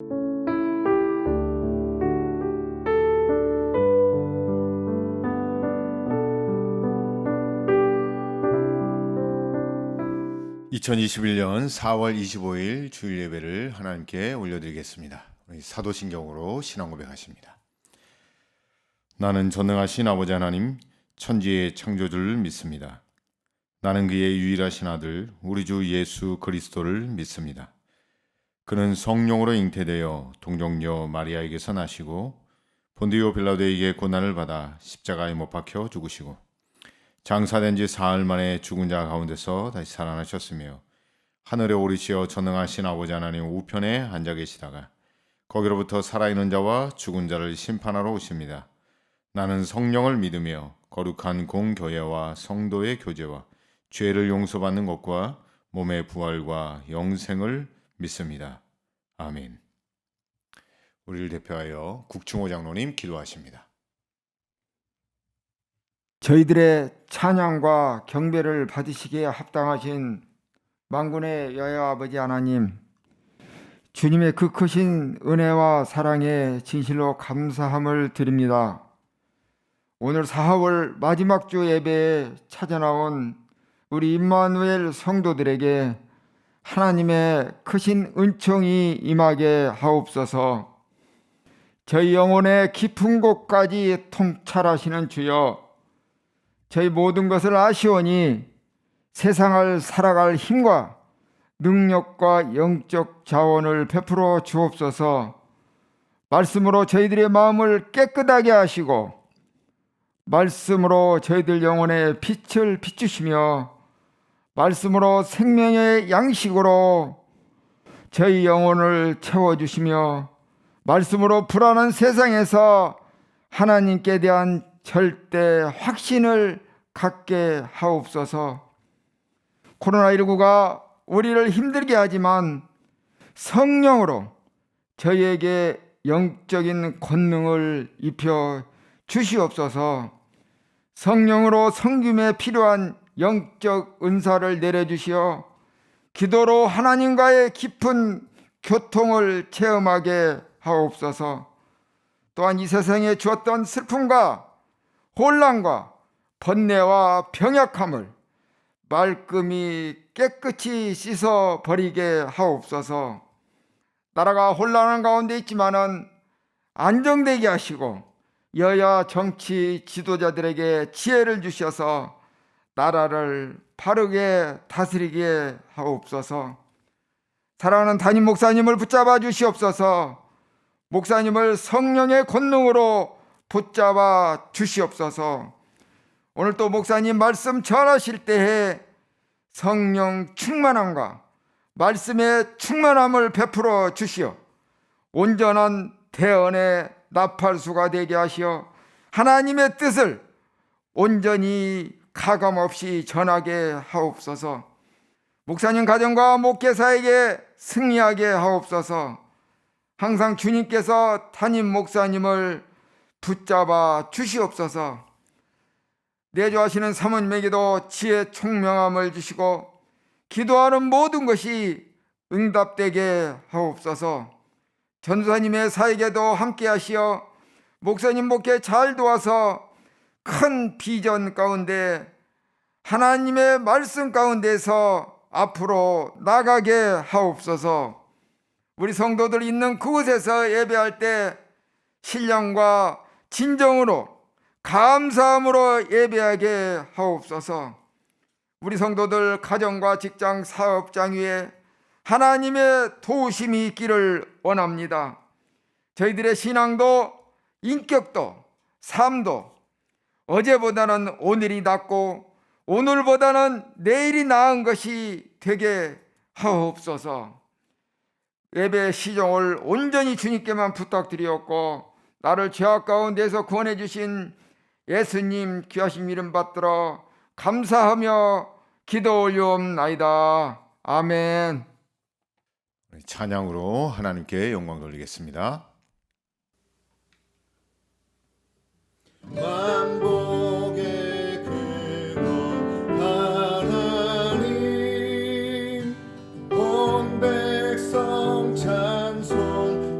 2021년 4월 25일 주일 예배를 하나님께 올려드리겠습니다. 우리 사도신경으로 신앙 고백하십니다. 나는 전능하신 아버지 하나님, 천지의 창조주를 믿습니다. 나는 그의 유일하신 아들, 우리 주 예수 그리스도를 믿습니다. 그는 성령으로 잉태되어 동정녀 마리아에게서 나시고 본디오 빌라도에게 고난을 받아 십자가에 못 박혀 죽으시고 장사된 지 사흘 만에 죽은 자 가운데서 다시 살아나셨으며 하늘에 오르시어 전능하신 아버지 하나님 우편에 앉아 계시다가 거기로부터 살아있는 자와 죽은 자를 심판하러 오십니다. 나는 성령을 믿으며 거룩한 공교회와 성도의 교제와 죄를 용서받는 것과 몸의 부활과 영생을 믿습니다. 아멘. 우리를 대표하여 국충호 장로님 기도하십니다. 저희들의 찬양과 경배를 받으시기에 합당하신 만군의 여호와 아버지 하나님, 주님의 그 크신 은혜와 사랑에 진실로 감사함을 드립니다. 오늘 4월 마지막 주 예배에 찾아나온 우리 임마누엘 성도들에게 하나님의 크신 은총이 임하게 하옵소서. 저희 영혼의 깊은 곳까지 통찰하시는 주여, 저희 모든 것을 아시오니 세상을 살아갈 힘과 능력과 영적 자원을 베풀어 주옵소서. 말씀으로 저희들의 마음을 깨끗하게 하시고 말씀으로 저희들 영혼에 빛을 비추시며 말씀으로 생명의 양식으로 저희 영혼을 채워주시며 말씀으로 불안한 세상에서 하나님께 대한 절대 확신을 갖게 하옵소서. 코로나19가 우리를 힘들게 하지만 성령으로 저희에게 영적인 권능을 입혀 주시옵소서. 성령으로 성김에 필요한 영적 은사를 내려주시어 기도로 하나님과의 깊은 교통을 체험하게 하옵소서. 또한 이 세상에 주었던 슬픔과 혼란과 번뇌와 병약함을 말끔히 깨끗이 씻어 버리게 하옵소서. 나라가 혼란한 가운데 있지만은 안정되게 하시고 여야 정치 지도자들에게 지혜를 주셔서 나라를 바르게 다스리게 하옵소서. 사랑하는 담임 목사님을 붙잡아 주시옵소서. 목사님을 성령의 권능으로 붙잡아 주시옵소서. 오늘 또 목사님 말씀 전하실 때에 성령 충만함과 말씀의 충만함을 베풀어 주시어 온전한 대언의 나팔수가 되게 하시어 하나님의 뜻을 온전히 가감없이 전하게 하옵소서. 목사님 가정과 목회사에게 승리하게 하옵소서. 항상 주님께서 담임 목사님을 붙잡아 주시옵소서. 내조하시는 사모님에게도 지혜 총명함을 주시고 기도하는 모든 것이 응답되게 하옵소서. 전도사님의 사역에도 함께 하시어 목사님 목회 잘 도와서 큰 비전 가운데 하나님의 말씀 가운데서 앞으로 나가게 하옵소서. 우리 성도들 있는 그곳에서 예배할 때 신령과 진정으로 감사함으로 예배하게 하옵소서. 우리 성도들 가정과 직장 사업장 위에 하나님의 도우심이 있기를 원합니다. 저희들의 신앙도 인격도 삶도 어제보다는 오늘이 낫고 오늘보다는 내일이 나은 것이 되게 하옵소서. 예배 시종을 온전히 주님께만 부탁드리었고 나를 죄악 가운데서 구원해 주신 예수님 귀하신 이름 받들어 감사하며 기도 올리옵나이다. 아멘. 찬양으로 하나님께 영광 돌리겠습니다. 만복의 근원 하나님 온 백성 찬송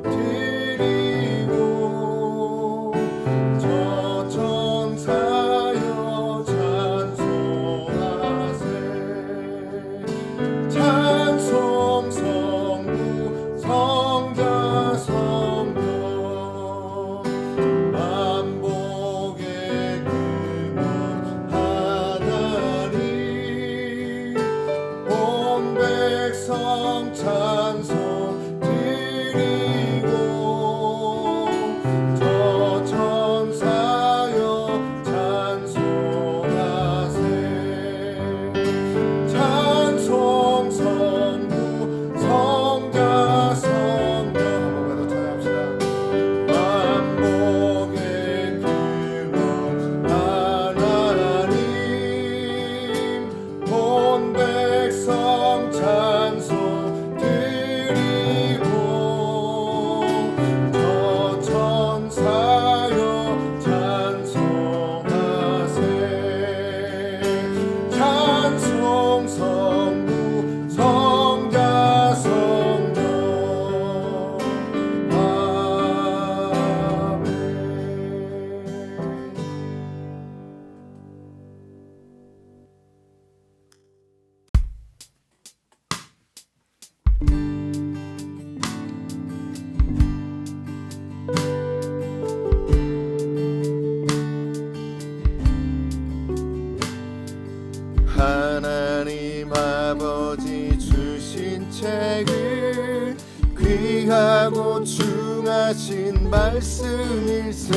소중하신 말씀일세.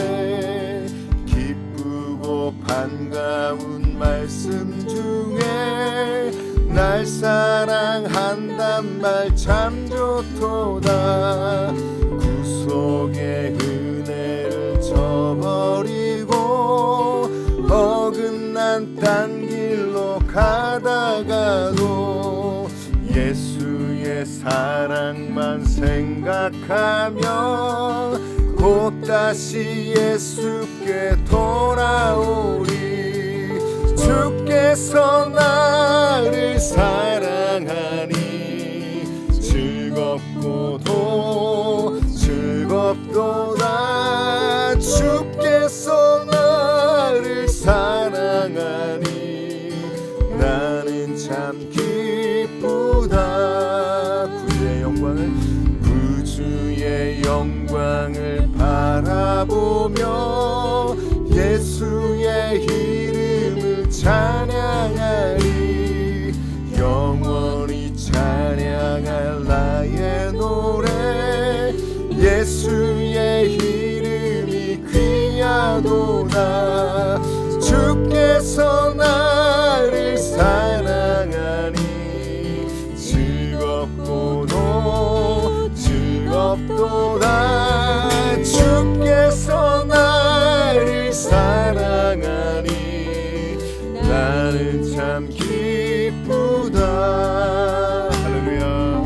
기쁘고 반가운 말씀 중에 날 사랑한단 말 참 좋도다. 구속의 은혜를 저버리고 어긋난 딴 길로 가다가도 예수의 사랑만 생각하면 곧 다시 예수께 돌아오리. 주께서 나를 사랑하니 즐겁도다. 주께서 나를 사랑하니 나는 참 기쁘다. 구주의 영광을 바라보며 예수의 이름을 찬양하리. 영원히 찬양할 나의 노래. 예수의 이름이 귀하도다. 주께서 나를 사랑하니 즐겁도다. 주께서 나를 사랑하니 나는 참 기쁘다. 할렐루야.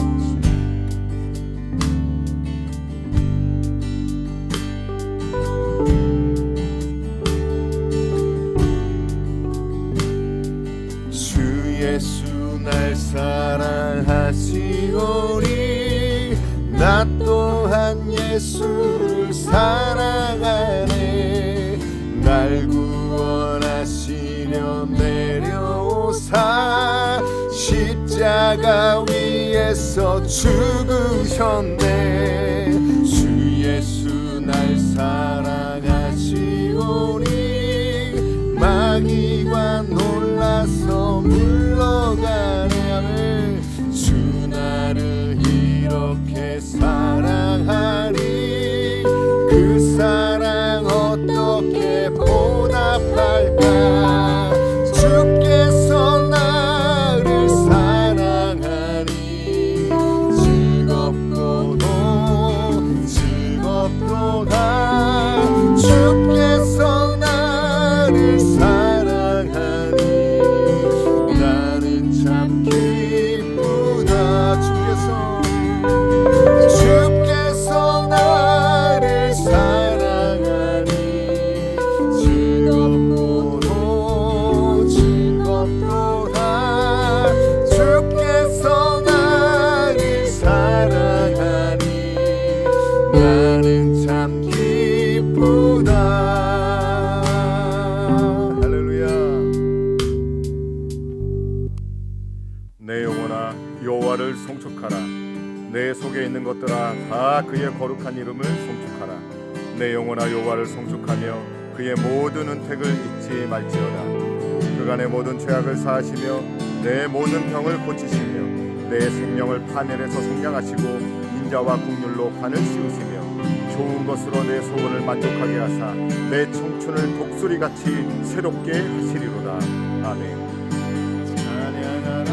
주 예수 날 사랑하시오니 나 또한 예수를 사랑하네. 날 구원하시려 내려오사 십자가 위에서 죽으셨네. 주 예수 날 사랑하시오니 마귀가 놀라서 물러가네. 주 나를 이렇게 사랑하니 그 사랑 어떻게 보답할까. 주께서 나를 사랑하니 즐겁도다. 주께서 나를 사랑하니 나는 참 기쁘다. 주께서 나를 사랑하니 즐겁도다. 주께서 나를 사랑하니 나는 참 기쁘다. 할렐루야. 내 영혼아 여호와를 송축하라. 내 속에 있는 것들아 다 그의 거룩한 이름을 송축하라. 내 영혼아 여호와를 송축하며 그의 모든 은택을 잊지 말지어다. 그가 내 모든 죄악을 사하시며 내 모든 병을 고치시며 내 생명을 파멸해서 성량하시고 인자와 국률로 관을 씌우시며 좋은 것으로 내 소원을 만족하게 하사 내 청춘을 독수리같이 새롭게 하시리로다. 아멘. 찬양하라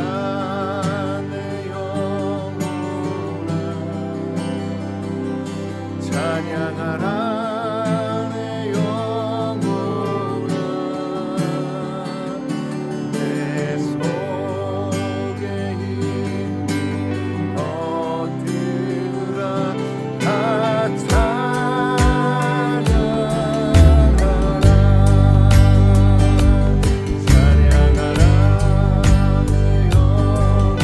내 영혼아. 찬양하라 내 영혼아. 내 속에 있는 것들아 다 찬양하라. 찬양하라 내 영혼아.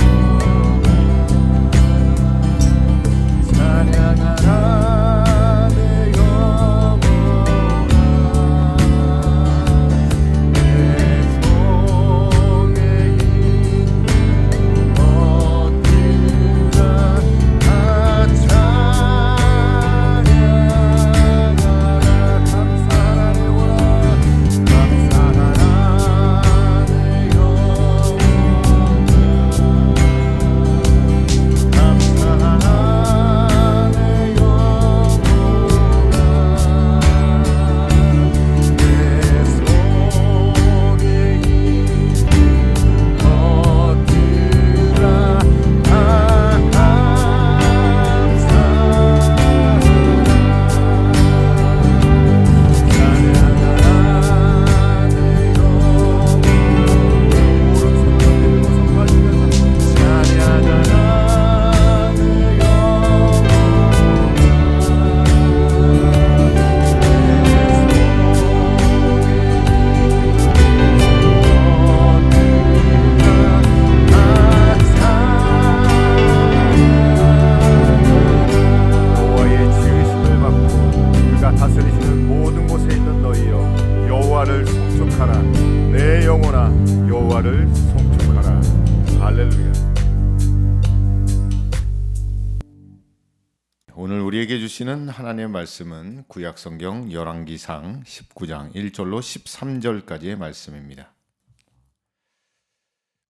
찬양하라 내 영혼아. 다스리시는 모든 곳에 있는 너희여 여호와를 송축하라. 내 영혼아 여호와를 송축하라. 할렐루야. 오늘 우리에게 주시는 하나님의 말씀은 구약성경 열왕기상 19장 1절로 13절까지의 말씀입니다.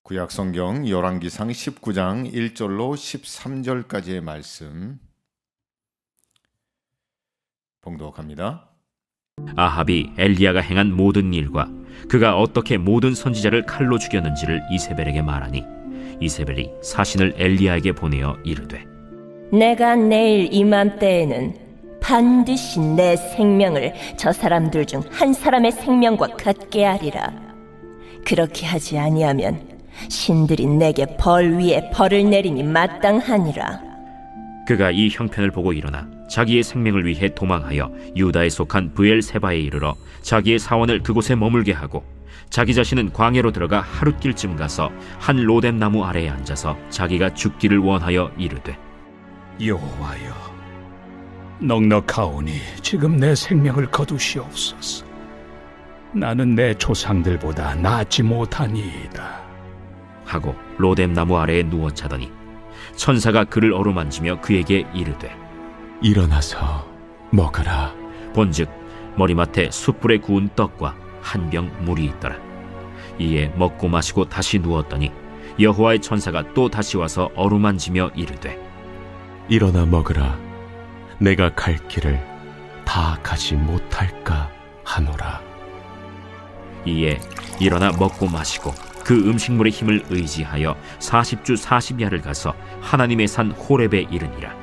구약성경 열왕기상 19장 1절로 13절까지의 말씀 봉독합니다. 아합이 엘리야가 행한 모든 일과 그가 어떻게 모든 선지자를 칼로 죽였는지를 이세벨에게 말하니 이세벨이 사신을 엘리야에게 보내어 이르되 내가 내일 이맘때에는 반드시 내 생명을 저 사람들 중 한 사람의 생명과 같게 하리라. 그렇게 하지 아니하면 신들이 내게 벌 위에 벌을 내리니 마땅하니라. 그가 이 형편을 보고 일어나 자기의 생명을 위해 도망하여 유다에 속한 브엘세바에 이르러 자기의 사원을 그곳에 머물게 하고 자기 자신은 광야로 들어가 하룻길쯤 가서 한 로뎀 나무 아래에 앉아서 자기가 죽기를 원하여 이르되 여호와여, 넉넉하오니 지금 내 생명을 거두시옵소서. 나는 내 조상들보다 낫지 못하니이다. 하고 로뎀 나무 아래에 누워 자더니 천사가 그를 어루만지며 그에게 이르되 일어나서 먹으라. 본즉 머리맡에 숯불에 구운 떡과 한 병 물이 있더라. 이에 먹고 마시고 다시 누웠더니 여호와의 천사가 또 다시 와서 어루만지며 이르되 일어나 먹으라. 내가 갈 길을 다 가지 못할까 하노라. 이에 일어나 먹고 마시고 그 음식물의 힘을 의지하여 40주 40야를 가서 하나님의 산 호렙에 이르니라.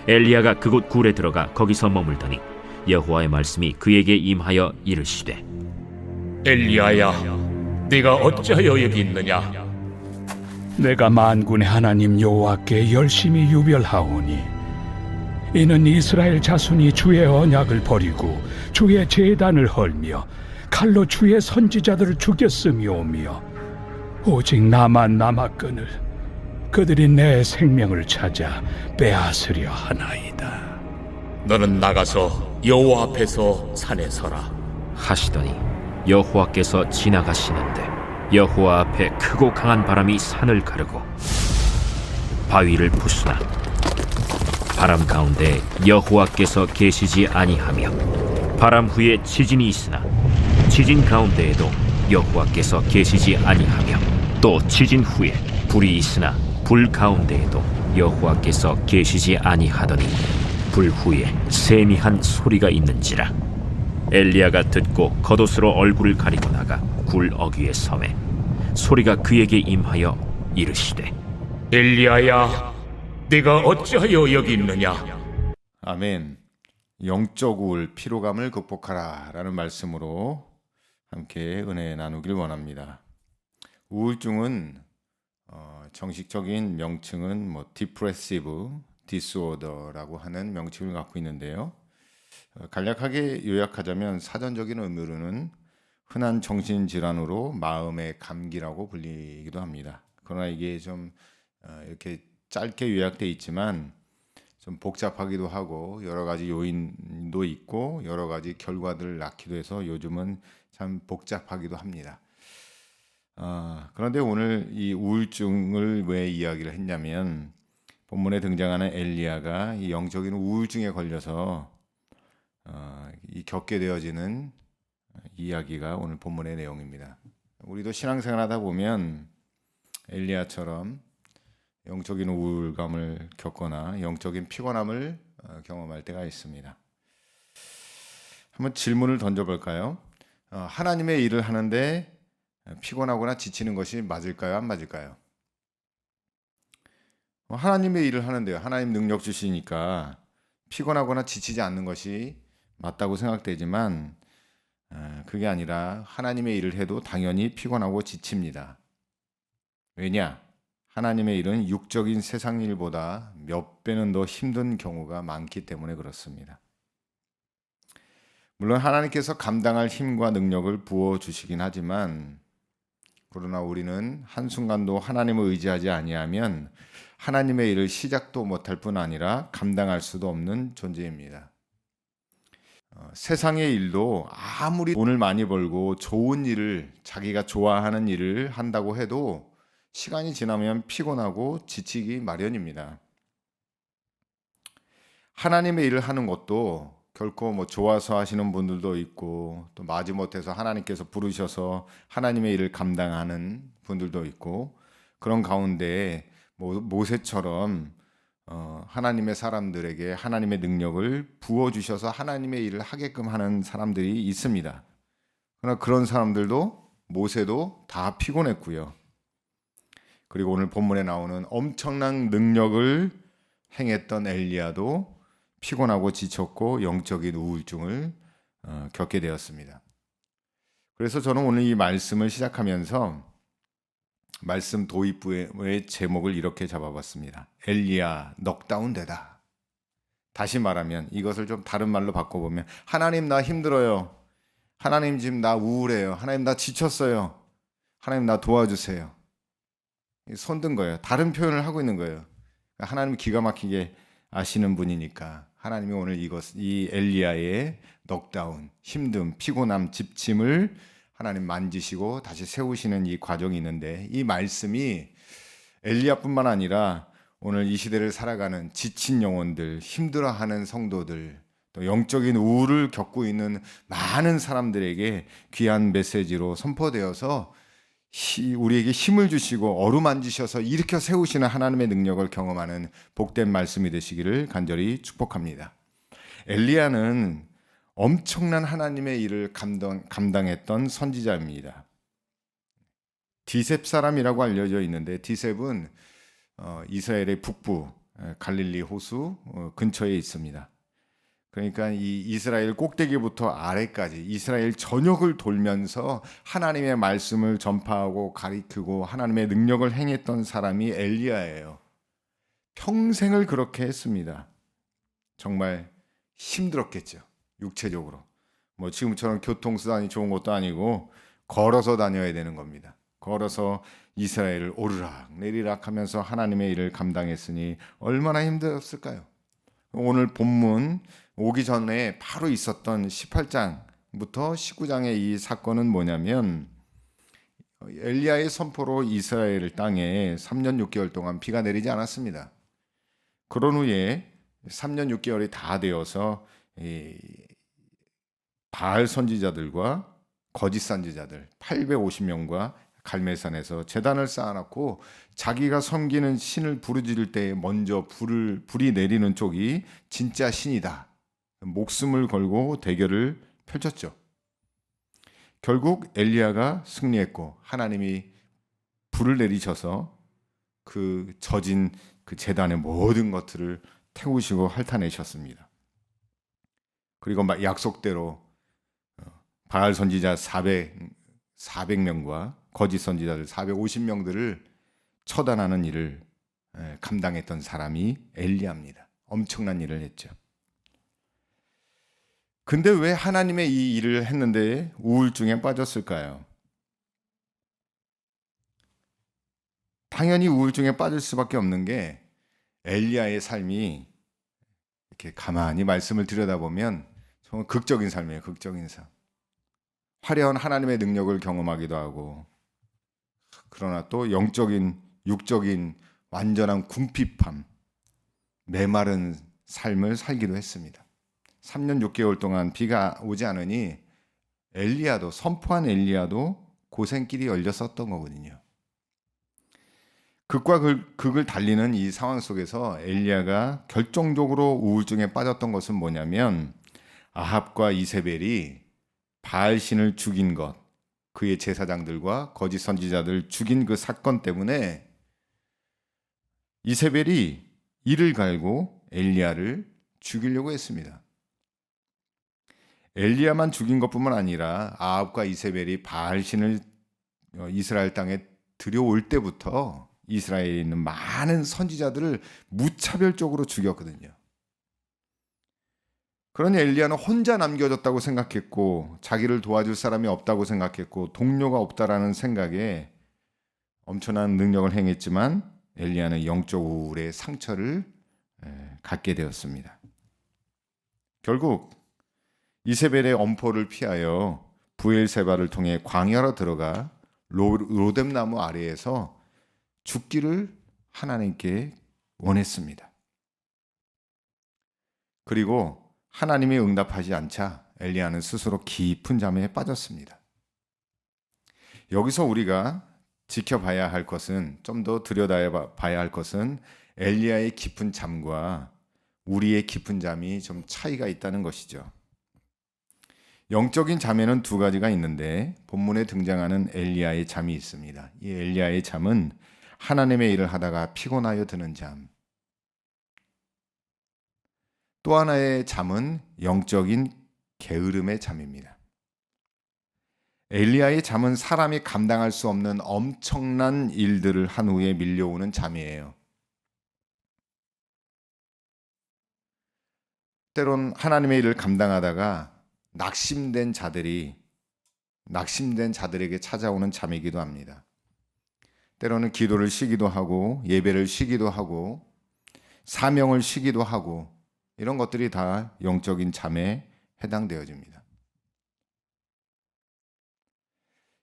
엘리야가 그곳 굴에 들어가 거기서 머물더니 여호와의 말씀이 그에게 임하여 이르시되 엘리야야, 네가 어찌하여 여기 있느냐? 내가 만군의 하나님 여호와께 열심히 유별하오니 이는 이스라엘 자손이 주의 언약을 버리고 주의 제단을 헐며 칼로 주의 선지자들을 죽였음이오며 오직 나만 남았거늘 그들이 내 생명을 찾아 빼앗으려 하나이다. 너는 나가서 여호와 앞에서 산에 서라. 하시더니 여호와께서 지나가시는데 여호와 앞에 크고 강한 바람이 산을 가르고 바위를 부수나 바람 가운데 여호와께서 계시지 아니하며 바람 후에 지진이 있으나 지진 가운데에도 여호와께서 계시지 아니하며 또 지진 후에 불이 있으나 불 가운데에도 여호와께서 계시지 아니하더니 불 후에 세미한 소리가 있는지라. 엘리야가 듣고 겉옷으로 얼굴을 가리고 나가 굴 어귀에 섬에 소리가 그에게 임하여 이르시되 엘리야야, 네가 어찌하여 여기 있느냐? 아멘. 영적 우울, 피로감을 극복하라 라는 말씀으로 함께 은혜 나누길 원합니다. 우울증은 정식적인 명칭은 Depressive Disorder라고 하는 명칭을 갖고 있는데요. 간략하게 요약하자면 사전적인 의미로는 흔한 정신질환으로 마음의 감기라고 불리기도 합니다. 그러나 이게 좀 이렇게 짧게 요약되어 있지만 좀 복잡하기도 하고 여러 가지 요인도 있고 여러 가지 결과들을 낳기도 해서 요즘은 참 복잡하기도 합니다. 그런데 오늘 이 우울증을 왜 이야기를 했냐면 본문에 등장하는 엘리야가 이 영적인 우울증에 걸려서 이 겪게 되어지는 이야기가 오늘 본문의 내용입니다. 우리도 신앙생활하다 보면 엘리야처럼 영적인 우울감을 겪거나 영적인 피곤함을 경험할 때가 있습니다. 한번 질문을 던져볼까요? 하나님의 일을 하는데 피곤하거나 지치는 것이 맞을까요? 안 맞을까요? 하나님의 일을 하는데요. 하나님 능력 주시니까 피곤하거나 지치지 않는 것이 맞다고 생각되지만 그게 아니라 하나님의 일을 해도 당연히 피곤하고 지칩니다. 왜냐? 하나님의 일은 육적인 세상 일보다 몇 배는 더 힘든 경우가 많기 때문에 그렇습니다. 물론 하나님께서 감당할 힘과 능력을 부어주시긴 하지만 그러나 우리는 한순간도 하나님을 의지하지 아니하면 하나님의 일을 시작도 못할 뿐 아니라 감당할 수도 없는 존재입니다. 세상의 일도 아무리 돈을 많이 벌고 좋은 일을 자기가 좋아하는 일을 한다고 해도 시간이 지나면 피곤하고 지치기 마련입니다. 하나님의 일을 하는 것도 결코 뭐 좋아서 하시는 분들도 있고 또 마지못해서 하나님께서 부르셔서 하나님의 일을 감당하는 분들도 있고 그런 가운데 모세처럼 하나님의 사람들에게 하나님의 능력을 부어주셔서 하나님의 일을 하게끔 하는 사람들이 있습니다. 그러나 그런 사람들도 모세도 다 피곤했고요. 그리고 오늘 본문에 나오는 엄청난 능력을 행했던 엘리야도 피곤하고 지쳤고 영적인 우울증을 겪게 되었습니다. 그래서 저는 오늘 이 말씀을 시작하면서 말씀 도입부의 제목을 이렇게 잡아봤습니다. 엘리야 넉다운되다. 다시 말하면 이것을 좀 다른 말로 바꿔보면 하나님 나 힘들어요. 하나님 지금 나 우울해요. 하나님 나 지쳤어요. 하나님 나 도와주세요. 손든 거예요. 다른 표현을 하고 있는 거예요. 하나님이 기가 막히게 아시는 분이니까 하나님이 오늘 이 엘리야의 넉다운, 힘듦, 피곤함, 집침을 하나님 만지시고 다시 세우시는 이 과정이 있는데 이 말씀이 엘리야뿐만 아니라 오늘 이 시대를 살아가는 지친 영혼들, 힘들어하는 성도들, 또 영적인 우울을 겪고 있는 많은 사람들에게 귀한 메시지로 선포되어서 우리에게 힘을 주시고 어루만지셔서 일으켜 세우시는 하나님의 능력을 경험하는 복된 말씀이 되시기를 간절히 축복합니다. 엘리야는 엄청난 하나님의 일을 감당했던 선지자입니다. 디셉 사람이라고 알려져 있는데 디셉은 이스라엘의 북부 갈릴리 호수 근처에 있습니다. 그러니까 이 이스라엘 꼭대기부터 아래까지 이스라엘 전역을 돌면서 하나님의 말씀을 전파하고 가리키고 하나님의 능력을 행했던 사람이 엘리야예요. 평생을 그렇게 했습니다. 정말 힘들었겠죠. 육체적으로. 뭐 지금처럼 교통수단이 좋은 것도 아니고 걸어서 다녀야 되는 겁니다. 걸어서 이스라엘을 오르락 내리락 하면서 하나님의 일을 감당했으니 얼마나 힘들었을까요? 오늘 본문 오기 전에 바로 있었던 18장부터 19장의 이 사건은 뭐냐면 엘리야의 선포로 이스라엘 땅에 3년 6개월 동안 비가 내리지 않았습니다. 그런 후에 3년 6개월이 다 되어서 바알 선지자들과 거짓 선지자들 850명과 갈멜산에서 제단을 쌓아놓고 자기가 섬기는 신을 부르짖을 때 먼저 불이 내리는 쪽이 진짜 신이다. 목숨을 걸고 대결을 펼쳤죠. 결국 엘리야가 승리했고 하나님이 불을 내리셔서 그 젖은 그 제단의 모든 것들을 태우시고 핥아내셨습니다. 그리고 약속대로 바알 선지자 400명과 거짓 선지자들 450명들을 처단하는 일을 감당했던 사람이 엘리야입니다. 엄청난 일을 했죠. 근데 왜 하나님의 이 일을 했는데 우울증에 빠졌을까요? 당연히 우울증에 빠질 수밖에 없는 게 엘리야의 삶이 이렇게 가만히 말씀을 들여다보면 정말 극적인 삶이에요. 극적인 삶. 화려한 하나님의 능력을 경험하기도 하고 그러나 또 영적인 육적인 완전한 궁핍함, 메마른 삶을 살기도 했습니다. 3년 6개월 동안 비가 오지 않으니 엘리야도 선포한 엘리야도 고생길이 열렸었던 거거든요. 극과 극을 달리는 이 상황 속에서 엘리야가 결정적으로 우울증에 빠졌던 것은 뭐냐면 아합과 이세벨이 바알 신을 죽인 것, 그의 제사장들과 거짓 선지자들 죽인 그 사건 때문에 이세벨이 이를 갈고 엘리야를 죽이려고 했습니다. 엘리야만 죽인 것뿐만 아니라 아합과 이세벨이 바알 신을 이스라엘 땅에 들여올 때부터 이스라엘에 있는 많은 선지자들을 무차별적으로 죽였거든요. 그러니 엘리야는 혼자 남겨졌다고 생각했고 자기를 도와줄 사람이 없다고 생각했고 동료가 없다라는 생각에 엄청난 능력을 행했지만 엘리야는 영적 우울의 상처를 갖게 되었습니다. 결국 이세벨의 엄포를 피하여 부엘세바를 통해 광야로 들어가 로뎀나무 아래에서 죽기를 하나님께 원했습니다. 그리고 하나님이 응답하지 않자 엘리야는 스스로 깊은 잠에 빠졌습니다. 여기서 우리가 지켜봐야 할 것은, 좀 더 들여다봐야 할 것은 엘리야의 깊은 잠과 우리의 깊은 잠이 좀 차이가 있다는 것이죠. 영적인 잠에는 두 가지가 있는데 본문에 등장하는 엘리야의 잠이 있습니다. 이 엘리야의 잠은 하나님의 일을 하다가 피곤하여 드는 잠. 또 하나의 잠은 영적인 게으름의 잠입니다. 엘리야의 잠은 사람이 감당할 수 없는 엄청난 일들을 한 후에 밀려오는 잠이에요. 때론 하나님의 일을 감당하다가 낙심된 자들에게 찾아오는 잠이기도 합니다. 때로는 기도를 쉬기도 하고 예배를 쉬기도 하고 사명을 쉬기도 하고 이런 것들이 다 영적인 잠에 해당되어집니다.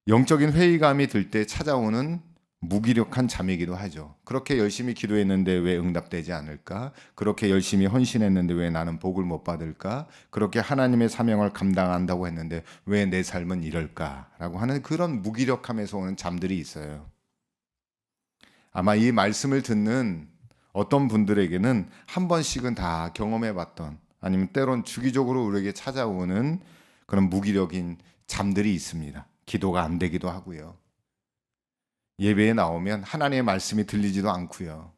영적인 회의감이 들 때 찾아오는 무기력한 잠이기도 하죠. 그렇게 열심히 기도했는데 왜 응답되지 않을까? 그렇게 열심히 헌신했는데 왜 나는 복을 못 받을까? 그렇게 하나님의 사명을 감당한다고 했는데 왜 내 삶은 이럴까? 라고 하는 그런 무기력함에서 오는 잠들이 있어요. 아마 이 말씀을 듣는 어떤 분들에게는 한 번씩은 다 경험해봤던, 아니면 때론 주기적으로 우리에게 찾아오는 그런 무기력인 잠들이 있습니다. 기도가 안 되기도 하고요. 예배에 나오면 하나님의 말씀이 들리지도 않고요.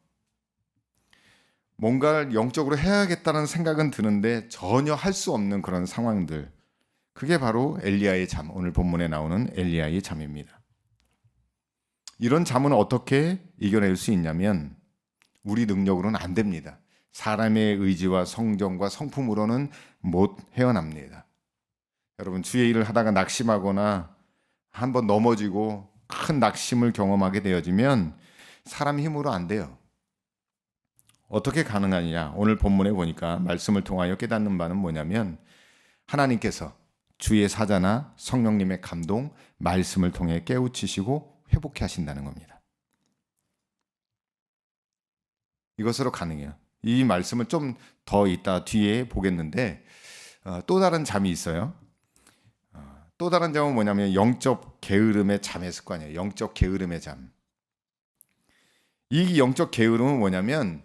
뭔가를 영적으로 해야겠다는 생각은 드는데 전혀 할 수 없는 그런 상황들. 그게 바로 엘리야의 잠, 오늘 본문에 나오는 엘리야의 잠입니다. 이런 잠은 어떻게 이겨낼 수 있냐면 우리 능력으로는 안 됩니다. 사람의 의지와 성정과 성품으로는 못 헤어납니다. 여러분, 주의 일을 하다가 낙심하거나 한번 넘어지고 큰 낙심을 경험하게 되어지면 사람 힘으로 안 돼요. 어떻게 가능하냐? 오늘 본문에 보니까 말씀을 통하여 깨닫는 바는 뭐냐면 하나님께서 주의 사자나 성령님의 감동, 말씀을 통해 깨우치시고 회복해 하신다는 겁니다. 이것으로 가능해요. 이 말씀을 좀 더 이따 뒤에 보겠는데 또 다른 잠이 있어요. 또 다른 점은 뭐냐면 영적 게으름의 잠의 습관이에요. 영적 게으름의 잠. 이 영적 게으름은 뭐냐면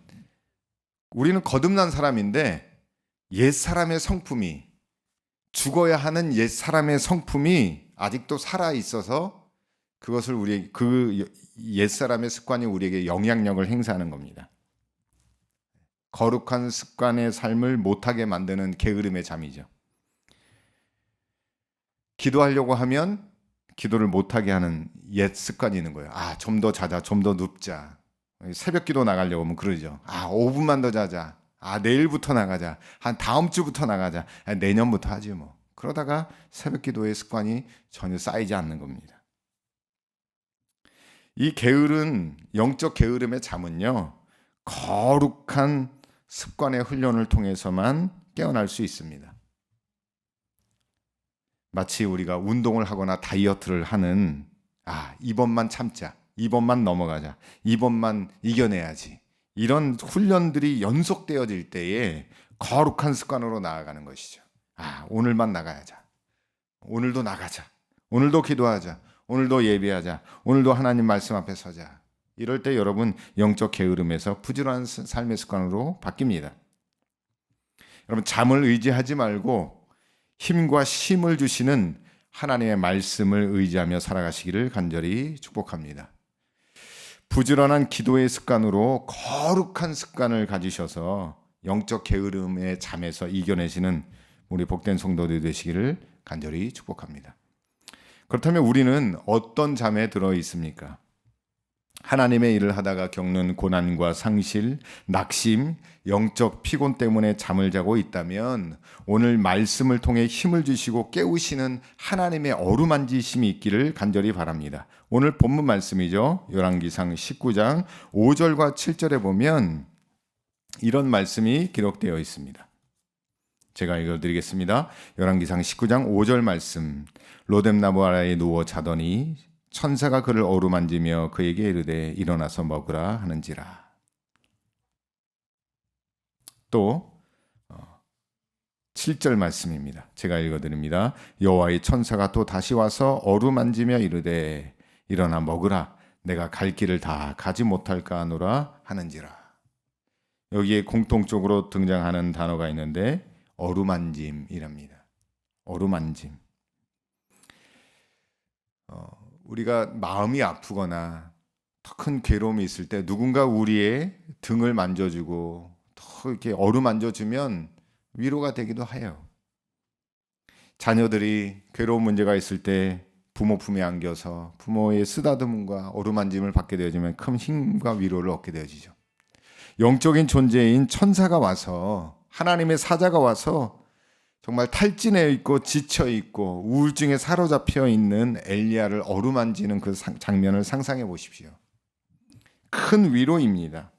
우리는 거듭난 사람인데 옛사람의 성품이, 죽어야 하는 옛사람의 성품이 아직도 살아 있어서 그것을 그 옛사람의 습관이 우리에게 영향력을 행사하는 겁니다. 거룩한 습관의 삶을 못하게 만드는 게으름의 잠이죠. 기도하려고 하면 기도를 못하게 하는 옛 습관이 있는 거예요. 좀 더 자자, 좀 더 눕자. 새벽 기도 나가려고 하면 그러죠. 5분만 더 자자. 내일부터 나가자. 한 다음 주부터 나가자. 내년부터 하지 뭐. 그러다가 새벽 기도의 습관이 전혀 쌓이지 않는 겁니다. 이 게으른, 영적 게으름의 잠은요, 거룩한 습관의 훈련을 통해서만 깨어날 수 있습니다. 마치 우리가 운동을 하거나 다이어트를 하는, 이번만 참자, 이번만 넘어가자, 이번만 이겨내야지, 이런 훈련들이 연속되어질 때에 거룩한 습관으로 나아가는 것이죠. 오늘만 나가야자, 오늘도 나가자, 오늘도 기도하자, 오늘도 예배하자, 오늘도 하나님 말씀 앞에 서자. 이럴 때 여러분 영적 게으름에서 부지런한 삶의 습관으로 바뀝니다. 여러분, 잠을 의지하지 말고 힘과 쉼을 주시는 하나님의 말씀을 의지하며 살아가시기를 간절히 축복합니다. 부지런한 기도의 습관으로 거룩한 습관을 가지셔서 영적 게으름의 잠에서 이겨내시는 우리 복된 성도들 되시기를 간절히 축복합니다. 그렇다면 우리는 어떤 잠에 들어 있습니까? 하나님의 일을 하다가 겪는 고난과 상실, 낙심, 영적 피곤 때문에 잠을 자고 있다면 오늘 말씀을 통해 힘을 주시고 깨우시는 하나님의 어루만지심이 있기를 간절히 바랍니다. 오늘 본문 말씀이죠. 열왕기상 19장 5절과 7절에 보면 이런 말씀이 기록되어 있습니다. 제가 읽어드리겠습니다. 열왕기상 19장 5절 말씀. 로뎀나무 아래에 누워 자더니 천사가 그를 어루만지며 그에게 이르되 일어나서 먹으라 하는지라. 또 7절 말씀입니다. 제가 읽어드립니다. 여호와의 천사가 또 다시 와서 어루만지며 이르되 일어나 먹으라. 내가 갈 길을 다 가지 못할까 하노라 하는지라. 여기에 공통적으로 등장하는 단어가 있는데 어루만짐이랍니다. 어루만짐. 우리가 마음이 아프거나 더 큰 괴로움이 있을 때 누군가 우리의 등을 만져주고 더 이렇게 어루만져주면 위로가 되기도 해요. 자녀들이 괴로운 문제가 있을 때 부모 품에 안겨서 부모의 쓰다듬음과 어루만짐을 받게 되어지면 큰 힘과 위로를 얻게 되어지죠. 영적인 존재인 천사가 와서, 하나님의 사자가 와서 정말 탈진해 있고 지쳐 있고 우울증에 사로잡혀 있는 엘리야를 어루만지는 그 장면을 상상해 보십시오. 큰 위로입니다.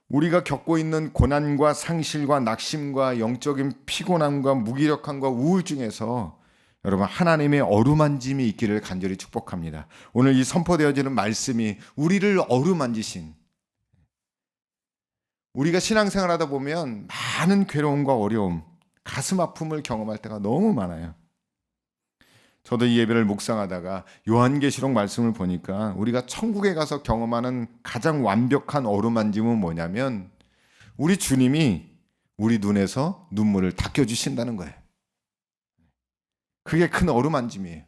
우리가 겪고 있는 고난과 상실과 낙심과 영적인 피곤함과 무기력함과 우울증에서 여러분 하나님의 어루만짐이 있기를 간절히 축복합니다. 오늘 이 선포되어지는 말씀이 우리를 어루만지신, 우리가 신앙생활하다 보면 많은 괴로움과 어려움, 가슴 아픔을 경험할 때가 너무 많아요. 저도 이 예배를 묵상하다가 요한계시록 말씀을 보니까 우리가 천국에 가서 경험하는 가장 완벽한 어루만짐은 뭐냐면 우리 주님이 우리 눈에서 눈물을 닦여주신다는 거예요. 그게 큰 어루만짐이에요.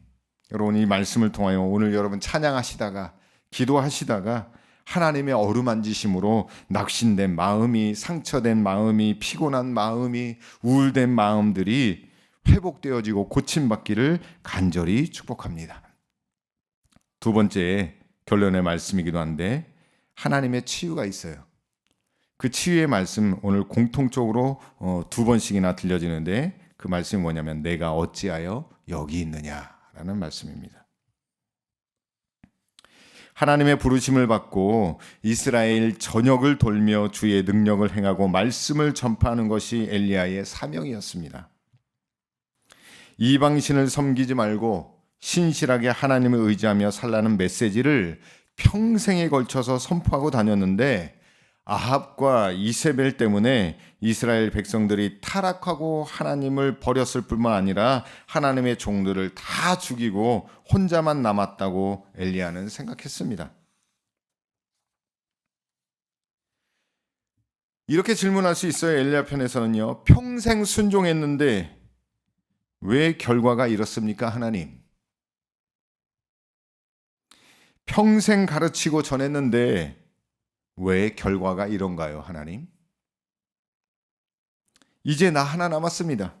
여러분 이 말씀을 통하여 오늘 여러분 찬양하시다가 기도하시다가 하나님의 어루만지심으로 낙심된 마음이, 상처된 마음이, 피곤한 마음이, 우울된 마음들이 회복되어지고 고침받기를 간절히 축복합니다. 두 번째 결론의 말씀이기도 한데 하나님의 치유가 있어요. 그 치유의 말씀 오늘 공통적으로 두 번씩이나 들려지는데 그 말씀이 뭐냐면 내가 어찌하여 여기 있느냐라는 말씀입니다. 하나님의 부르심을 받고 이스라엘 전역을 돌며 주의 능력을 행하고 말씀을 전파하는 것이 엘리야의 사명이었습니다. 이방신을 섬기지 말고 신실하게 하나님을 의지하며 살라는 메시지를 평생에 걸쳐서 선포하고 다녔는데 아합과 이세벨 때문에 이스라엘 백성들이 타락하고 하나님을 버렸을 뿐만 아니라 하나님의 종들을 다 죽이고 혼자만 남았다고 엘리야는 생각했습니다. 이렇게 질문할 수 있어요. 엘리야 편에서는요. 평생 순종했는데 왜 결과가 이렇습니까, 하나님? 평생 가르치고 전했는데 왜 결과가 이런가요, 하나님? 이제 나 하나 남았습니다.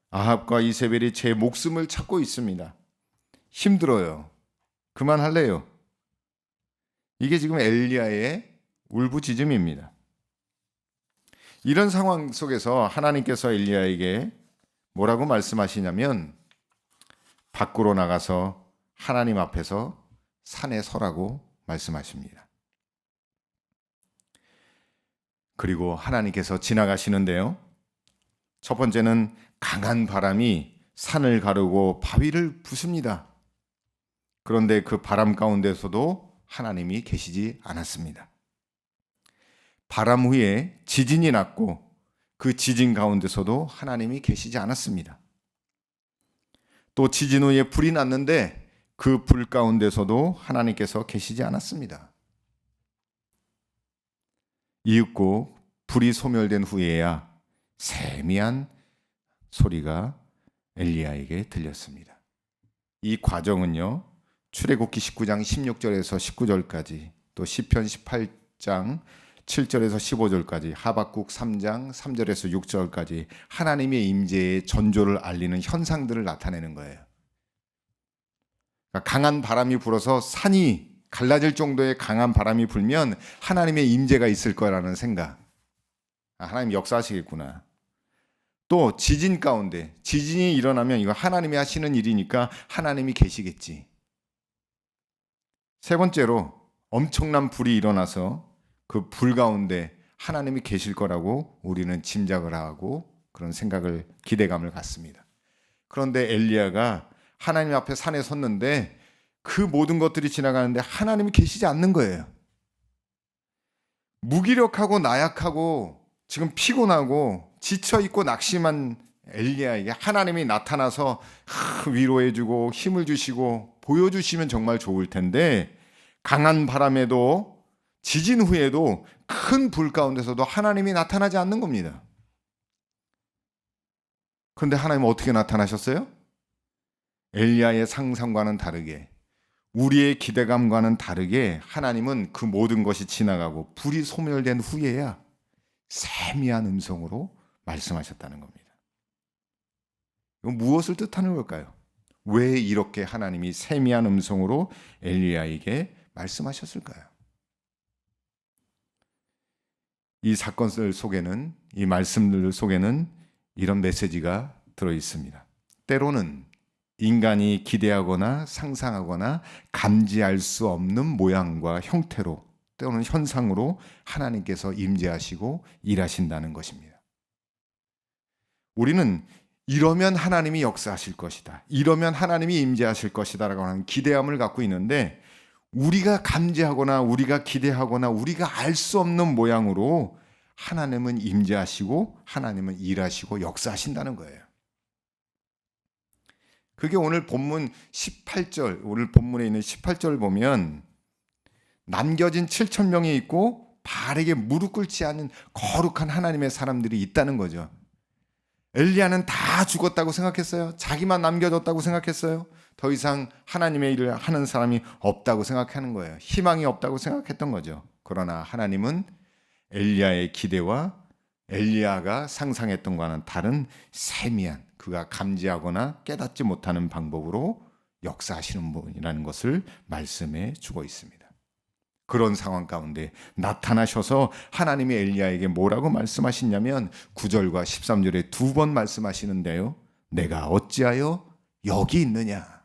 아합과 이세벨이 제 목숨을 찾고 있습니다. 힘들어요. 그만할래요. 이게 지금 엘리야의 울부짖음입니다. 이런 상황 속에서 하나님께서 엘리야에게 뭐라고 말씀하시냐면 밖으로 나가서 하나님 앞에서 산에 서라고 말씀하십니다. 그리고 하나님께서 지나가시는데요. 첫 번째는 강한 바람이 산을 가르고 바위를 부숩니다. 그런데 그 바람 가운데서도 하나님이 계시지 않았습니다. 바람 후에 지진이 났고 그 지진 가운데서도 하나님이 계시지 않았습니다. 또 지진 후에 불이 났는데 그 불 가운데서도 하나님께서 계시지 않았습니다. 이윽고 불이 소멸된 후에야 세미한 소리가 엘리야에게 들렸습니다. 이 과정은요. 출애굽기 19장 16절에서 19절까지 또 시편 18장 7절에서 15절까지 하박국 3장 3절에서 6절까지 하나님의 임재의 전조를 알리는 현상들을 나타내는 거예요. 그러니까 강한 바람이 불어서 산이 갈라질 정도의 강한 바람이 불면 하나님의 임재가 있을 거라는 생각. 하나님 역사하시겠구나. 또 지진 가운데 지진이 일어나면 이거 하나님이 하시는 일이니까 하나님이 계시겠지. 세 번째로 엄청난 불이 일어나서 그 불 가운데 하나님이 계실 거라고 우리는 짐작을 하고 그런 생각을, 기대감을 갖습니다. 그런데 엘리야가 하나님 앞에 산에 섰는데 그 모든 것들이 지나가는데 하나님이 계시지 않는 거예요. 무기력하고 나약하고 지금 피곤하고 지쳐있고 낙심한 엘리야에게 하나님이 나타나서 위로해주고 힘을 주시고 보여주시면 정말 좋을 텐데, 강한 바람에도 지진 후에도 큰 불 가운데서도 하나님이 나타나지 않는 겁니다. 그런데 하나님은 어떻게 나타나셨어요? 엘리야의 상상과는 다르게, 우리의 기대감과는 다르게 하나님은 그 모든 것이 지나가고 불이 소멸된 후에야 세미한 음성으로 말씀하셨다는 겁니다. 이건 무엇을 뜻하는 걸까요? 왜 이렇게 하나님이 세미한 음성으로 엘리야에게 말씀하셨을까요? 이 사건들 속에는, 이 말씀들 속에는 이런 메시지가 들어 있습니다. 때로는 인간이 기대하거나 상상하거나 감지할 수 없는 모양과 형태로, 때로는 현상으로 하나님께서 임재하시고 일하신다는 것입니다. 우리는 이러면 하나님이 역사하실 것이다, 이러면 하나님이 임재하실 것이다 라고 하는 기대함을 갖고 있는데, 우리가 감지하거나 우리가 기대하거나 우리가 알 수 없는 모양으로 하나님은 임재하시고 하나님은 일하시고 역사하신다는 거예요. 그게 오늘 본문 18절, 오늘 본문에 있는 18절 보면 남겨진 7,000명이 있고 바르게 무릎 꿇지 않은 거룩한 하나님의 사람들이 있다는 거죠. 엘리야는 다 죽었다고 생각했어요. 자기만 남겨졌다고 생각했어요. 더 이상 하나님의 일을 하는 사람이 없다고 생각하는 거예요. 희망이 없다고 생각했던 거죠. 그러나 하나님은 엘리야의 기대와 엘리야가 상상했던 것과는 다른 세미한, 그가 감지하거나 깨닫지 못하는 방법으로 역사하시는 분이라는 것을 말씀해 주고 있습니다. 그런 상황 가운데 나타나셔서 하나님이 엘리야에게 뭐라고 말씀하시냐면 9절과 13절에 두 번 말씀하시는데요, 내가 어찌하여 여기 있느냐.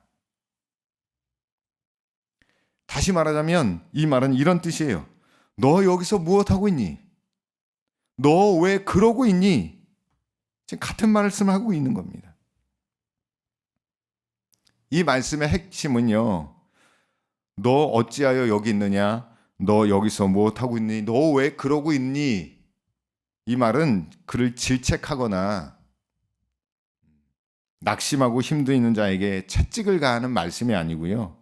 다시 말하자면 이 말은 이런 뜻이에요. 너 여기서 무엇하고 있니? 너 왜 그러고 있니? 지금 같은 말씀을 하고 있는 겁니다. 이 말씀의 핵심은요, 너 어찌하여 여기 있느냐? 너 여기서 무엇하고 있니? 너 왜 그러고 있니? 이 말은 그를 질책하거나 낙심하고 힘도 있는 자에게 채찍을 가하는 말씀이 아니고요.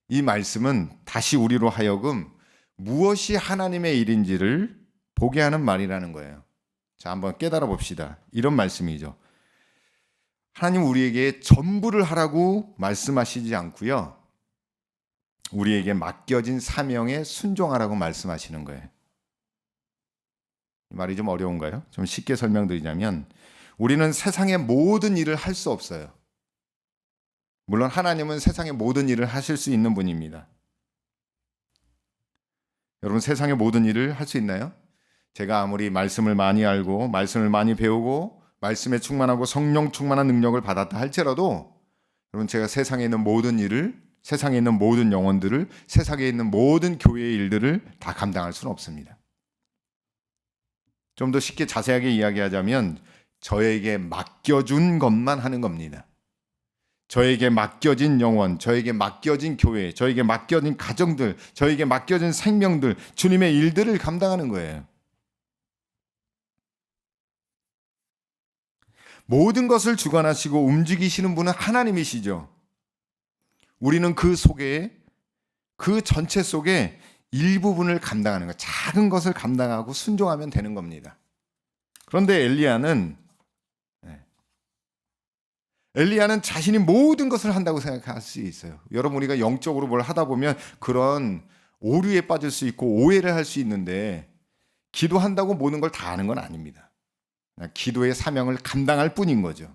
이 말씀은 다시 우리로 하여금 무엇이 하나님의 일인지를 보게 하는 말이라는 거예요. 자, 한번 깨달아 봅시다. 이런 말씀이죠. 하나님 우리에게 전부를 하라고 말씀하시지 않고요, 우리에게 맡겨진 사명에 순종하라고 말씀하시는 거예요. 이 말이 좀 어려운가요? 좀 쉽게 설명드리자면, 우리는 세상의 모든 일을 할 수 없어요. 물론 하나님은 세상의 모든 일을 하실 수 있는 분입니다. 여러분, 세상의 모든 일을 할 수 있나요? 제가 아무리 말씀을 많이 알고 말씀을 많이 배우고 말씀에 충만하고 성령 충만한 능력을 받았다 할지라도, 여러분, 제가 세상에 있는 모든 일을, 세상에 있는 모든 영혼들을, 세상에 있는 모든 교회의 일들을 다 감당할 수는 없습니다. 좀 더 쉽게 자세하게 이야기하자면 저에게 맡겨준 것만 하는 겁니다. 저에게 맡겨진 영혼, 저에게 맡겨진 교회, 저에게 맡겨진 가정들, 저에게 맡겨진 생명들, 주님의 일들을 감당하는 거예요. 모든 것을 주관하시고 움직이시는 분은 하나님이시죠. 우리는 그 속에, 그 전체 속에 일부분을 감당하는 것, 작은 것을 감당하고 순종하면 되는 겁니다. 그런데 엘리야는 자신이 모든 것을 한다고 생각할 수 있어요. 여러분, 우리가 영적으로 뭘 하다 보면 그런 오류에 빠질 수 있고 오해를 할 수 있는데, 기도한다고 모든 걸 다 아는 건 아닙니다. 기도의 사명을 감당할 뿐인 거죠.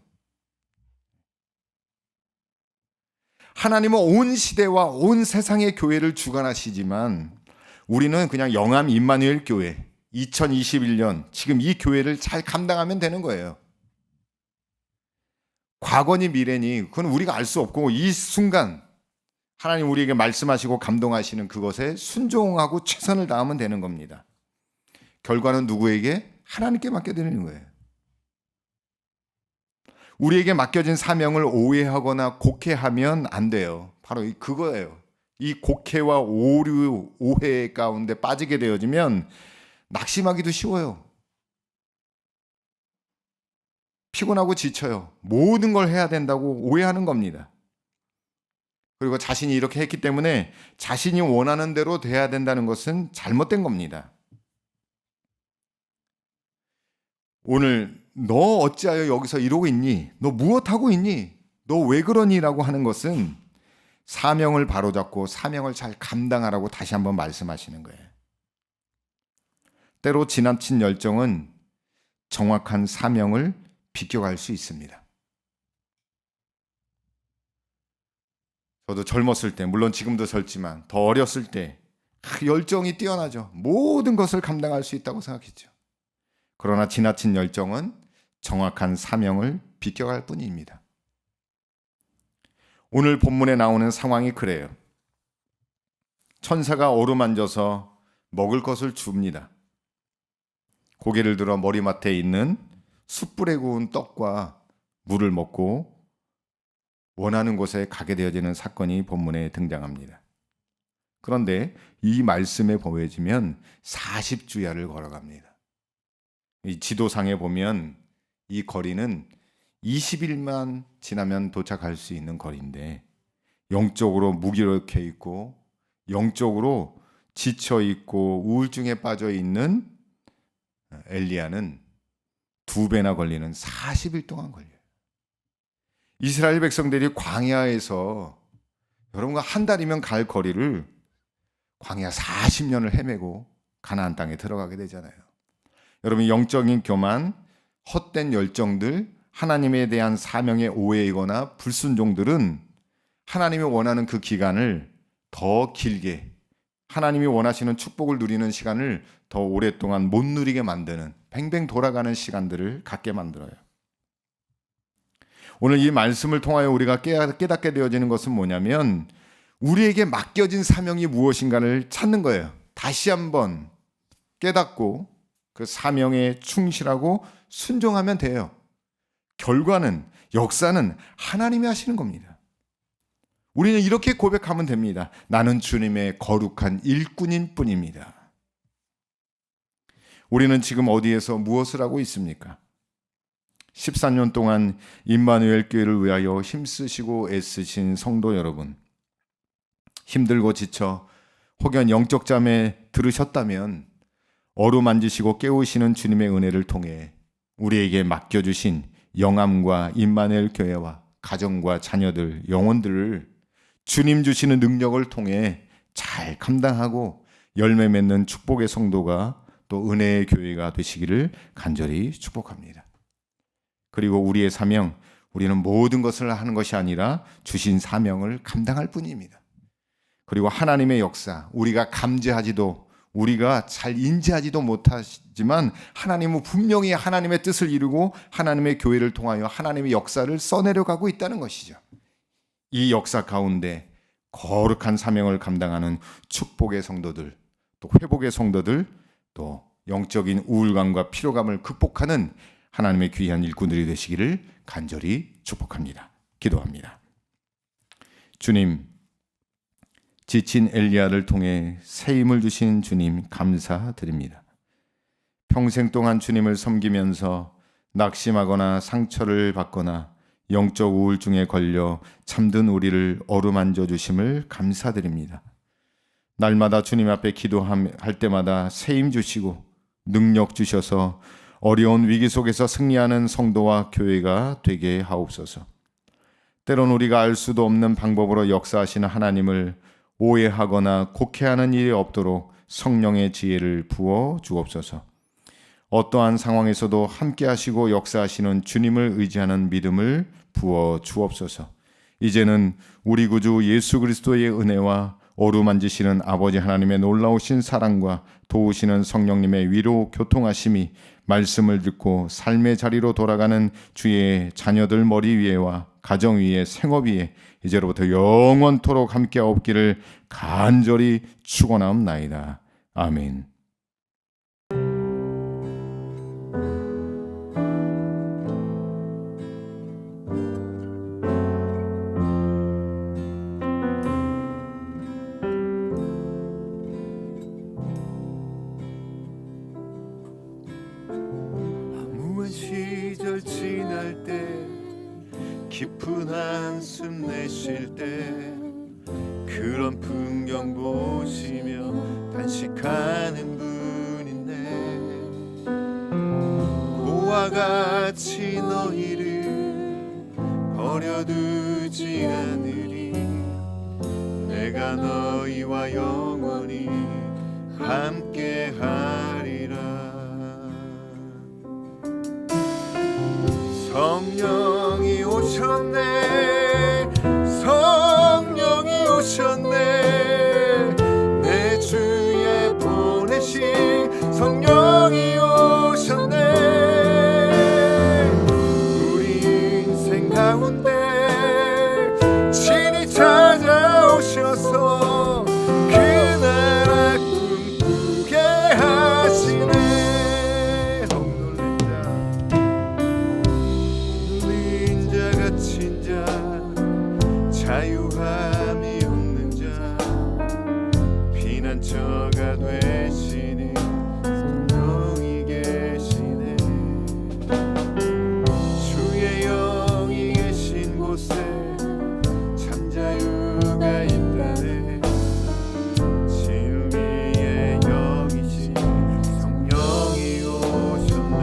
하나님은 온 시대와 온 세상의 교회를 주관하시지만 우리는 그냥 영암 임마누엘 교회 2021년 지금 이 교회를 잘 감당하면 되는 거예요. 과거니 미래니 그건 우리가 알 수 없고, 이 순간 하나님 우리에게 말씀하시고 감동하시는 그것에 순종하고 최선을 다하면 되는 겁니다. 결과는 누구에게? 하나님께 맡겨드리는 거예요. 우리에게 맡겨진 사명을 오해하거나 곡해하면 안 돼요. 바로 그거예요. 이 곡해와 오류, 오해 가운데 빠지게 되어지면 낙심하기도 쉬워요. 피곤하고 지쳐요. 모든 걸 해야 된다고 오해하는 겁니다. 그리고 자신이 이렇게 했기 때문에 자신이 원하는 대로 돼야 된다는 것은 잘못된 겁니다. 오늘 너 어찌하여 여기서 이러고 있니? 너 무엇하고 있니? 너 왜 그러니? 라고 하는 것은 사명을 바로잡고 사명을 잘 감당하라고 다시 한번 말씀하시는 거예요. 때로 지나친 열정은 정확한 사명을 비껴갈 수 있습니다. 저도 젊었을 때, 물론 지금도 젊지만 더 어렸을 때 열정이 뛰어나죠. 모든 것을 감당할 수 있다고 생각했죠. 그러나 지나친 열정은 정확한 사명을 비껴갈 뿐입니다. 오늘 본문에 나오는 상황이 그래요. 천사가 어루만져서 먹을 것을 줍니다. 고개를 들어 머리맡에 있는 숯불에 구운 떡과 물을 먹고 원하는 곳에 가게 되어지는 사건이 본문에 등장합니다. 그런데 이 말씀에 보여지면 40주야를 걸어갑니다. 이 지도상에 보면 이 거리는 20일만 지나면 도착할 수 있는 거리인데 영적으로 무기력해 있고 영적으로 지쳐 있고 우울증에 빠져 있는 엘리야는 2배나 걸리는 40일 동안 걸려요. 이스라엘 백성들이 광야에서 여러분과 한 달이면 갈 거리를 광야 40년을 헤매고 가나안 땅에 들어가게 되잖아요. 여러분, 영적인 교만, 헛된 열정들, 하나님에 대한 사명의 오해이거나 불순종들은 하나님이 원하는 그 기간을 더 길게, 하나님이 원하시는 축복을 누리는 시간을 더 오랫동안 못 누리게 만드는, 뱅뱅 돌아가는 시간들을 갖게 만들어요. 오늘 이 말씀을 통하여 우리가 깨닫게 되어지는 것은 뭐냐면 우리에게 맡겨진 사명이 무엇인가를 찾는 거예요. 다시 한번 깨닫고 그 사명에 충실하고 순종하면 돼요. 결과는, 역사는 하나님이 하시는 겁니다. 우리는 이렇게 고백하면 됩니다. 나는 주님의 거룩한 일꾼인 뿐입니다. 우리는 지금 어디에서 무엇을 하고 있습니까? 14년 동안 임마누엘 교회를 위하여 힘쓰시고 애쓰신 성도 여러분, 힘들고 지쳐 혹연 영적 잠에 들으셨다면 어루만지시고 깨우시는 주님의 은혜를 통해 우리에게 맡겨주신 영암과 임마누엘 교회와 가정과 자녀들, 영혼들을 주님 주시는 능력을 통해 잘 감당하고 열매 맺는 축복의 성도가 또 은혜의 교회가 되시기를 간절히 축복합니다. 그리고 우리의 사명, 우리는 모든 것을 하는 것이 아니라 주신 사명을 감당할 뿐입니다. 그리고 하나님의 역사, 우리가 감지하지도, 우리가 잘 인지하지도 못하지만 하나님은 분명히 하나님의 뜻을 이루고 하나님의 교회를 통하여 하나님의 역사를 써내려가고 있다는 것이죠. 이 역사 가운데 거룩한 사명을 감당하는 축복의 성도들, 또 회복의 성도들, 또 영적인 우울감과 피로감을 극복하는 하나님의 귀한 일꾼들이 되시기를 간절히 축복합니다. 기도합니다. 주님, 지친 엘리야를 통해 새 힘을 주신 주님 감사드립니다. 평생 동안 주님을 섬기면서 낙심하거나 상처를 받거나 영적 우울증에 걸려 잠든 우리를 어루만져 주심을 감사드립니다. 날마다 주님 앞에 기도할 때마다 새 힘 주시고 능력 주셔서 어려운 위기 속에서 승리하는 성도와 교회가 되게 하옵소서. 때론 우리가 알 수도 없는 방법으로 역사하시는 하나님을 오해하거나 곡해하는 일이 없도록 성령의 지혜를 부어 주옵소서. 어떠한 상황에서도 함께 하시고 역사하시는 주님을 의지하는 믿음을 부어 주옵소서. 이제는 우리 구주 예수 그리스도의 은혜와 어루만지시는 아버지 하나님의 놀라우신 사랑과 도우시는 성령님의 위로 교통하심이 말씀을 듣고 삶의 자리로 돌아가는 주의 자녀들 머리 위에와 가정 위에 생업 위에 이제로부터 영원토록 함께 없기를 간절히 축원하옵나이다. 아멘. 깊은 한숨 내쉴 때 그런 풍경 보시며 단식하는 분 있네. 고와 같이 너희를 버려두지 않으리. 내가 너희와 영원히 함께하리라. 성령이 오셨네. 성령이 오셨네. 내 주에 보내신 성령이 오셨네. 우리 인생 가운데 친히 찾아오셔서 그 나라 꿈꾸게 하시네. 놀린 자 갇힌 자 자유함이 없는 자 피난처가 되시는 성령이 계시네. 주의 영이 계신 곳에 참 자유가 있다네. 진리의 영이신 성령이 오셨네.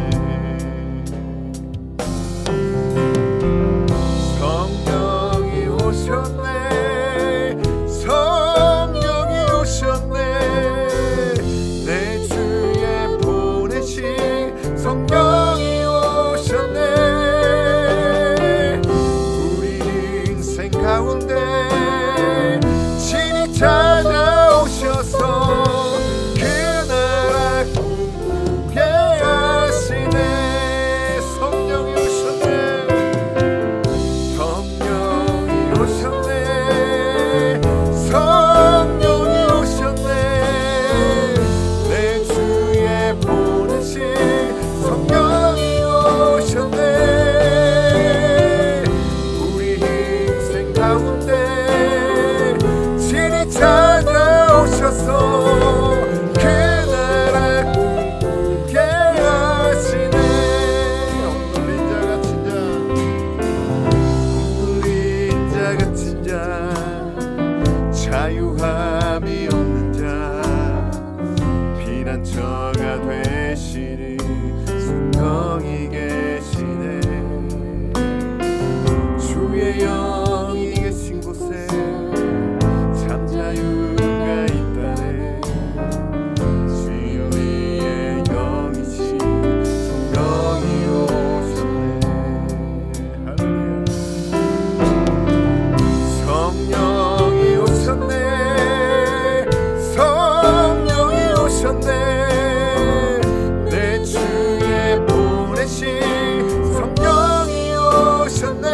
성령이 오셨네. 성령이 오셨네. 내 주에 보내신 성령이 오셨네. 우리 인생 가운데 친히 찾아오셔서 그 나라 꿈꾸게 하시네. 성령이 오셨네. 성령이 오셨네. 성령이 오셨네. 내 주에 보내신 성령이 오셨네. 우리 인생 가운데 친히 찾아오셔서 그 나라 꿈꾸게 하시네. 엉돌린 자 갇힌 자 흔들린 자 같은 자 자유함이 없는 자 피난처가 되시는 성령이 계시네. 주의 영이 계신 곳에 참 자유가 있다네. 진리의 영이신 성령이 오셨네. 할렐루야. 성령이 오셨네. 성령이 오셨네. 내 주에 보내신 성령이 오셨네.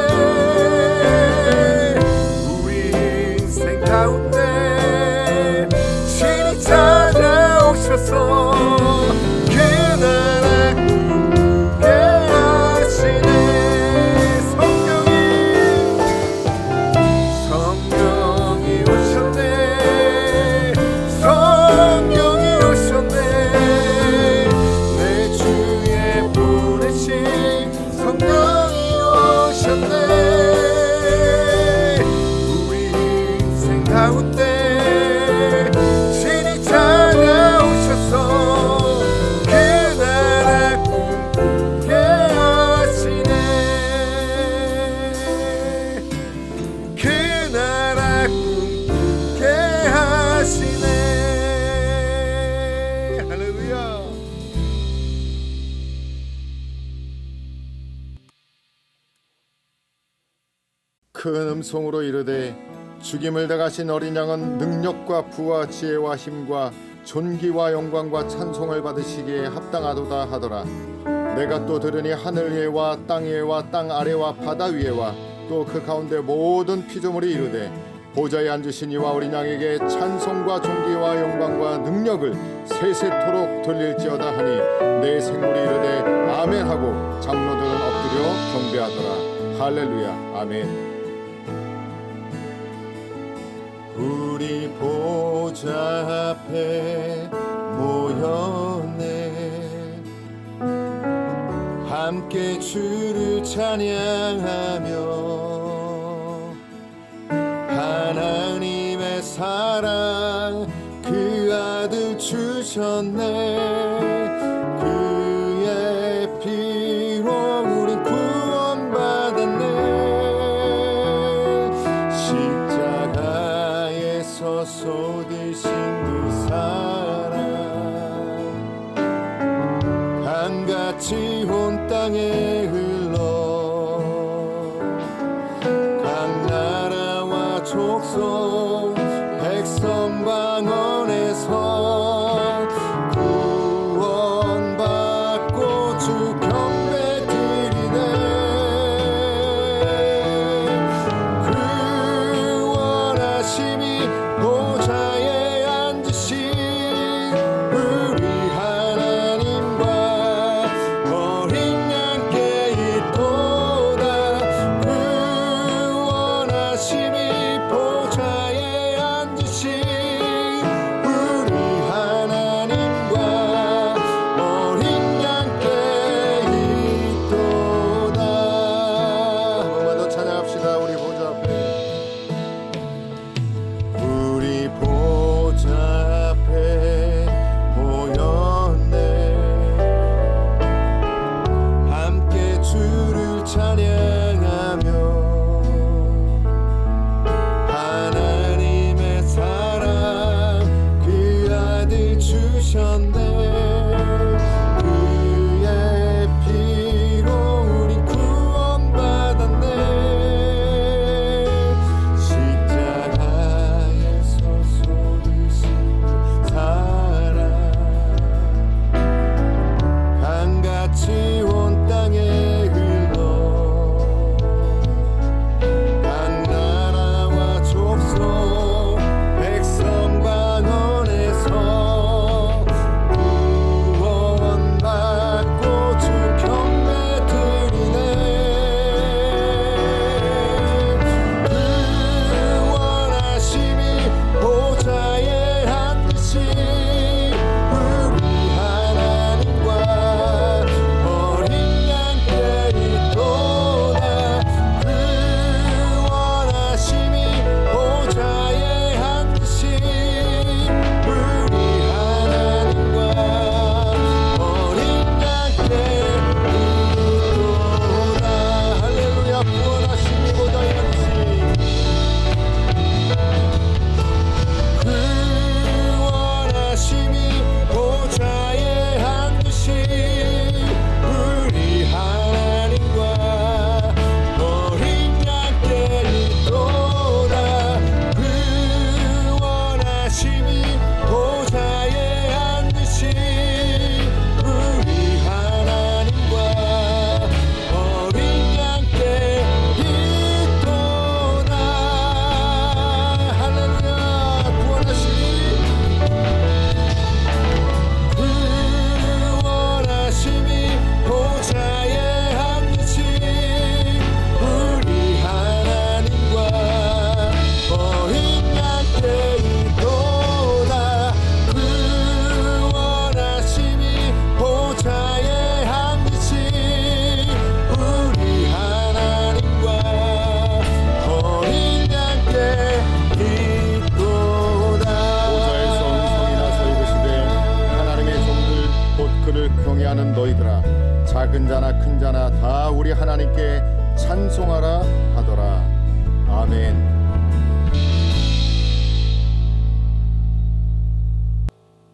우리 인생 가운데 친히 찾아오셔서 그 나라 꿈꾸게 하시네. 성령이 오셨네. 성령이 오셨네. 내 주에 보내신 성령이 오셨네. 우리 인생 가운데 친히 찾아오셔서 그 나라 꿈꾸게 하시네. 그 나라 꿈꾸게 하시네. 할렐루야. 큰 음성으로 이르되 죽임을 당하신 어린 양은 능력과 부와 지혜와 힘과 존귀와 영광과 찬송을 받으시기에 합당하도다 하더라. 내가 또 들으니 하늘 위에와 땅 위에와 땅 아래와 바다 위에와 또 그 가운데 모든 피조물이 이르되 보좌에 앉으신 이와 어린 양에게 찬송과 존귀와 영광과 능력을 세세토록 돌릴지어다 하니 내 생물이 이르되 아멘 하고 장로들은 엎드려 경배하더라. 할렐루야. 아멘. 우리 보좌 앞에 모였네. 함께 주를 찬양하며 하나님의 사랑 그 아들 주셨네. 그의 피로 우린 구원받았네. 십자가에서 쏟으신 그 사랑 강같이 온 땅에 흘러 각 나라와 족속 백성 방언에서 구원받고 주 경배 드리네. 그 원하심이 보좌에 앉으신 우리 하나님과 어린 양께 있도다. 그 원하심이 보좌에 앉으신 우리 하나님과 어린 양께 있도다. 한 번만 더 찬양합시다. 우리 보좌 앞에, 우리 보좌 앞에 모였네. 함께 주를 찬양하며 하나님의 사랑 그 아들 주셨네. 그의 피로 우리 구원받았네. 십자가에서 쏟으신 그 사랑 강같이 온 땅에 흘러 각 나라와 족속 백성 방언에서 구원받고 주 경배 드리네. 그 원하심이 보좌에 앉으신 우리 하나님과 어린 양께 있도다. 그 원하심이 보좌에 앉으신 우리 하나님과 어린 양께 있도다. 할렐루야. 구원하심이 보좌에 앉으신 그 원하심이 보좌에 앉으신 우리 하나님과 어린 양께 있도다. 그 원하심이 보좌에 앉으신 우리 하나님과 어린 양께 있도다. 할렐루야. 구원하심이 그 원하심이 보좌에 앉으신 우리 하나님과 어린 양께 있도다. 그 원하심이 보좌에 앉으신 우리 하나님과 어린 양께 있도다. 보좌에서 음성이나 서이르시되 하나님의 종들 곧 그를 경외하는 너희들아, 작은 자나 큰 자나 다 우리 하나님께 찬송하라 하더라. 아멘.